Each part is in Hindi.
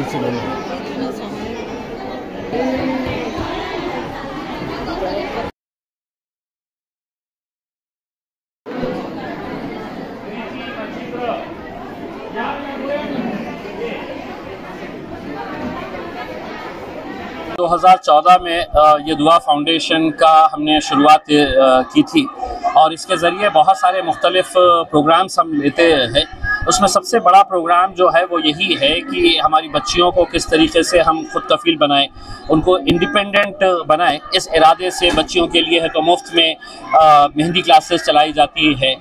पीछे बने। 2014 में ये दुआ फाउंडेशन का हमने शुरुआत की थी और इसके ज़रिए बहुत सारे मुख्तलिफ़ प्रोग्राम्स हम लेते हैं। उसमें सबसे बड़ा प्रोग्राम जो है वो यही है कि हमारी बच्चियों को किस तरीके से हम खुद कफ़ील बनाएं, उनको इंडिपेंडेंट बनाएं। इस इरादे से बच्चियों के लिए है तो मुफ्त में मेहंदी क्लासेस चलाई जाती है,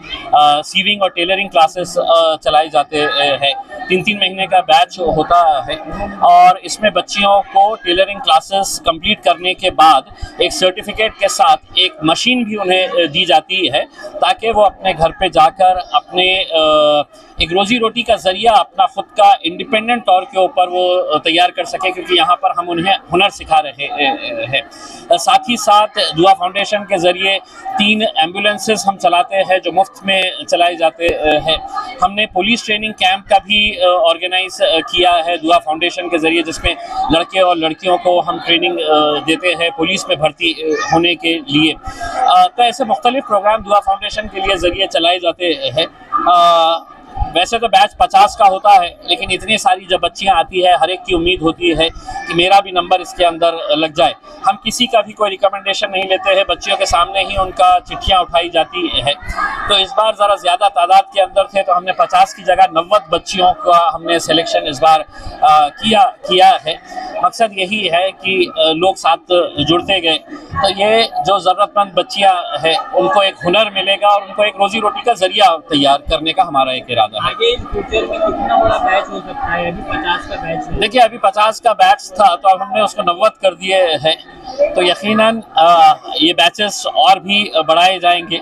सीविंग और टेलरिंग क्लासेस चलाई जाते हैं। 3-3 महीने का बैच होता है और इसमें बच्चियों को टेलरिंग क्लासेस कंप्लीट करने के बाद एक सर्टिफिकेट के साथ एक मशीन भी उन्हें दी जाती है ताकि वो अपने घर पे जाकर अपने एक रोज़ी रोटी का ज़रिया अपना ख़ुद का इंडिपेंडेंट तौर के ऊपर वो तैयार कर सके, क्योंकि यहाँ पर हम उन्हें हुनर सिखा रहे हैं। साथ ही साथ दुआ फाउंडेशन के ज़रिए 3 एम्बुलेंसेस हम चलाते हैं जो मुफ्त में चलाए जाते हैं। हमने पुलिस ट्रेनिंग कैंप का भी ऑर्गेनाइज किया है दुआ फाउंडेशन के ज़रिए, जिसमें लड़के और लड़कियों को हम ट्रेनिंग देते हैं पुलिस में भर्ती होने के लिए। तो ऐसे मुख्तलिफ प्रोग्राम दुआ फाउंडेशन के लिए ज़रिए चलाए जाते हैं। वैसे तो बैच 50 का होता है, लेकिन इतनी सारी जब बच्चियां आती है हर एक की उम्मीद होती है कि मेरा भी नंबर इसके अंदर लग जाए। हम किसी का भी कोई रिकमेंडेशन नहीं लेते हैं, बच्चियों के सामने ही उनका चिट्ठियां उठाई जाती है। तो इस बार ज़रा ज़्यादा तादाद के अंदर थे तो हमने 50 की जगह 90 बच्चियों का हमने सिलेक्शन इस बार किया है। मकसद यही है कि लोग साथ जुड़ते गए तो ये जो ज़रूरतमंद बच्चियां हैं उनको एक हुनर मिलेगा और उनको एक रोज़ी रोटी का ज़रिया तैयार करने का हमारा एक इरादा है। आगे फ्यूचर में कितना बड़ा बैच हो सकता है? अभी 50 का बैच है। देखिए, अभी 50 का बैच था तो अब हमने उसको 90 कर दिए हैं, तो यकीनन ये बैचेस और भी बढ़ाए जाएंगे।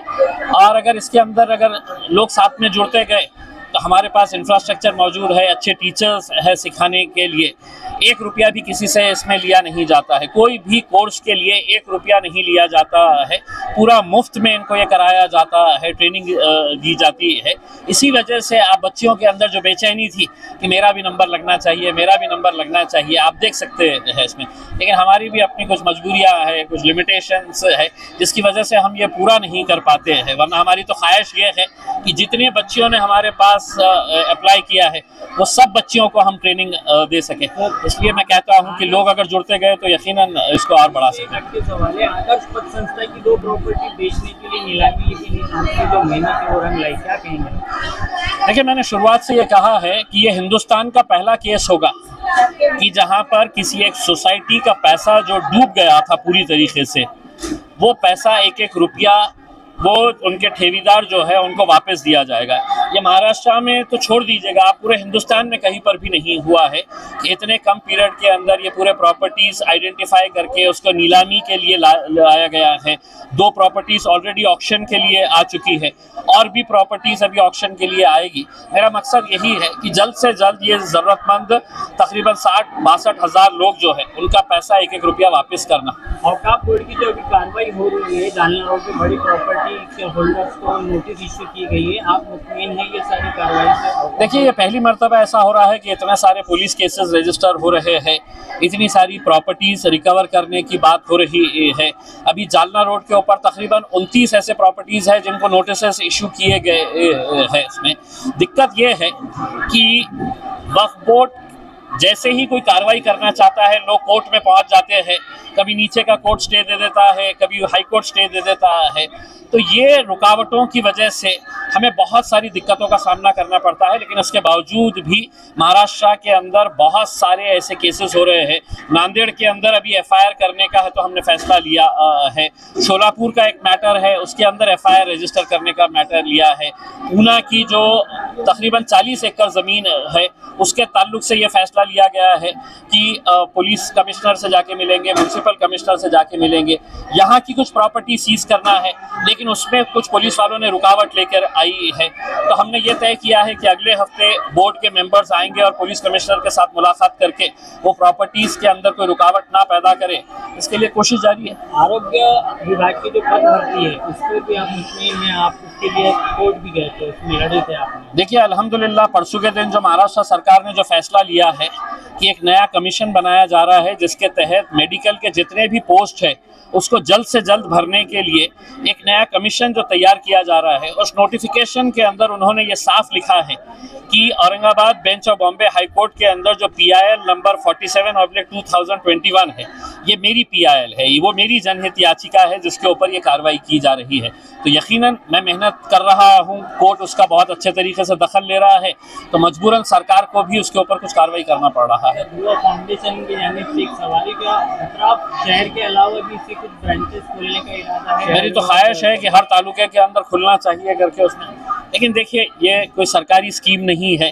और अगर इसके अंदर अगर लोग साथ में जुड़ते गए तो हमारे पास इंफ्रास्ट्रक्चर मौजूद है, अच्छे टीचर्स है सिखाने के लिए। 1 रुपया भी किसी से इसमें लिया नहीं जाता है, कोई भी कोर्स के लिए 1 रुपया नहीं लिया जाता है, पूरा मुफ्त में इनको ये कराया जाता है, ट्रेनिंग दी जाती है। इसी वजह से आप बच्चियों के अंदर जो बेचैनी थी कि मेरा भी नंबर लगना चाहिए, मेरा भी नंबर लगना चाहिए, आप देख सकते हैं इसमें। लेकिन हमारी भी अपनी कुछ मजबूरियाँ हैं, कुछ लिमिटेशंस है, जिसकी वजह से हम ये पूरा नहीं कर पाते हैं। वरना हमारी तो ख्वाहिश ये है कि जितने बच्चियों ने हमारे पास अप्लाई किया है वो सब बच्चियों को हम ट्रेनिंग दे सकें। इसलिए मैं कहता हूं कि लोग अगर जुड़ते गए तो यकीनन इसको और बढ़ा सकें। आदर्श पथ संस्था की 2 प्रॉपर्टी बेचने के लिए नीलामी के लिए आपकी जो मेहनत है वो रंग लाई, क्या कहेंगे? देखिए, मैंने शुरुआत से ये कहा है कि ये हिंदुस्तान का पहला केस होगा कि जहां पर किसी एक सोसाइटी का पैसा जो डूब गया था पूरी तरीके से, वो पैसा 1-1 रुपया वो उनके ठेवीदार जो है उनको वापस दिया जाएगा। ये महाराष्ट्र में तो छोड़ दीजिएगा, आप पूरे हिंदुस्तान में कहीं पर भी नहीं हुआ है कि इतने कम पीरियड के अंदर ये पूरे प्रॉपर्टीज़ आइडेंटिफाई करके उसको नीलामी के लिए लाया गया है। 2 प्रॉपर्टीज़ ऑलरेडी ऑक्शन के लिए आ चुकी है और भी प्रॉपर्टीज़ अभी ऑक्शन के लिए आएगी। मेरा मकसद यही है कि जल्द से जल्द ये ज़रूरतमंद तकरीबन 60-62 हज़ार लोग जो है उनका पैसा 1-1 रुपया वापस करना। औकाफ बोर्ड की जो अभी कार्रवाई हो रही है, जालना रोड में बड़ी प्रॉपर्टी के होल्डर्स को नोटिस इश्यू की गई है, आप मुतमईन हैं ये सारी कार्रवाई से? देखिए, ये पहली मरतबा ऐसा हो रहा है कि इतने सारे पुलिस केसेस रजिस्टर हो रहे हैं, इतनी सारी प्रॉपर्टीज़ रिकवर करने की बात हो रही है। अभी जालना रोड के ऊपर तकरीबन 29 ऐसे प्रॉपर्टीज़ हैं जिनको नोटिस इशू किए गए हैं। इसमें दिक्कत ये है कि वक्फ बोर्ड जैसे ही कोई कार्रवाई करना चाहता है लोग कोर्ट में पहुंच जाते हैं, कभी नीचे का कोर्ट स्टे दे देता है, कभी हाई कोर्ट स्टे दे देता है। तो ये रुकावटों की वजह से हमें बहुत सारी दिक्कतों का सामना करना पड़ता है। लेकिन उसके बावजूद भी महाराष्ट्र के अंदर बहुत सारे ऐसे केसेस हो रहे हैं। नांदेड़ के अंदर अभी FIR करने का है तो हमने फैसला लिया है। शोलापुर का एक मैटर है, उसके अंदर FIR रजिस्टर करने का मैटर लिया है। ऊना की जो तकरीबन 40 एकड़ ज़मीन है उसके ताल्लुक से ये फैसला लिया गया है कि पुलिस कमिश्नर से जाके मिलेंगे, म्यूनसिपल म्युनिसिपल कमिश्नर से जाके मिलेंगे। यहाँ की कुछ प्रॉपर्टी सीज करना है, लेकिन उसमें कुछ पुलिस वालों ने रुकावट लेकर आई है। तो हमने ये तय किया है कि अगले हफ्ते बोर्ड के मेंबर्स आएंगे और पुलिस कमिश्नर के साथ मुलाकात करके वो प्रॉपर्टीज़ के अंदर कोई रुकावट ना पैदा करे, इसके लिए कोशिश जारी है। आरोग्य विभाग की जो पद भर्ती है उस पर भी आप मुतमईन हैं? आप उसके लिए कोर्ट भी गए थे, उसमें लड़े थे आपने? देखिए, अल्हम्दुलिल्लाह परसों के दिन जो महाराष्ट्र सरकार ने जो फैसला लिया है कि एक नया कमीशन बनाया जा रहा है, जिसके तहत मेडिकल के जितने भी पोस्ट है उसको जल्द से जल्द भरने के लिए एक नया कमीशन जो तैयार किया जा रहा है, उस नोटिफिकेशन के अंदर उन्होंने ये साफ लिखा है कि Aurangabad bench of Bombay high court के अंदर जो PIL नंबर 47/2021 है, ये मेरी PIL है, वो मेरी जनहित याचिका है जिसके ऊपर ये कार्रवाई की जा रही है। तो यकीनन मैं मेहनत कर रहा हूँ, कोर्ट उसका बहुत अच्छे तरीके से दखल ले रहा है, तो मजबूरन सरकार को भी उसके ऊपर कुछ कार्रवाई करना पड़ रहा है। युवा फाउंडेशन की जानिब से एक सवारी का अतराफ शहर के अलावा भी इसे कुछ ब्रांचेस खोलने का इरादा है? मेरी तो ख्वाहिश है कि हर तालुके के अंदर खुलना चाहिए करके उसमें, लेकिन देखिए ये कोई सरकारी स्कीम नहीं है।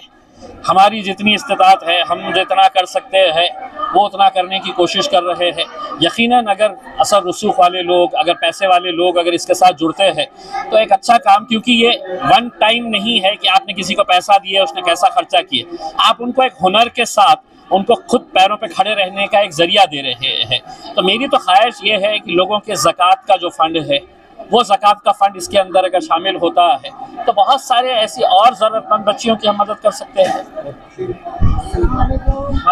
हमारी जितनी इस्तिताअत है, हम जितना कर सकते हैं वो उतना करने की कोशिश कर रहे हैं। यकीनन अगर असर रसूख वाले लोग, अगर पैसे वाले लोग अगर इसके साथ जुड़ते हैं तो एक अच्छा काम, क्योंकि ये वन टाइम नहीं है कि आपने किसी को पैसा दिया उसने कैसा खर्चा किया, आप उनको एक हुनर के साथ उनको खुद पैरों पे खड़े रहने का एक जरिया दे रहे हैं। तो मेरी तो ख्वाहिश ये है कि लोगों के ज़कात का जो फंड है, वो ज़कात का फंड इसके अंदर अगर शामिल होता है तो बहुत सारे ऐसी और ज़रूरतमंद बच्चियों की हम मदद कर सकते हैं।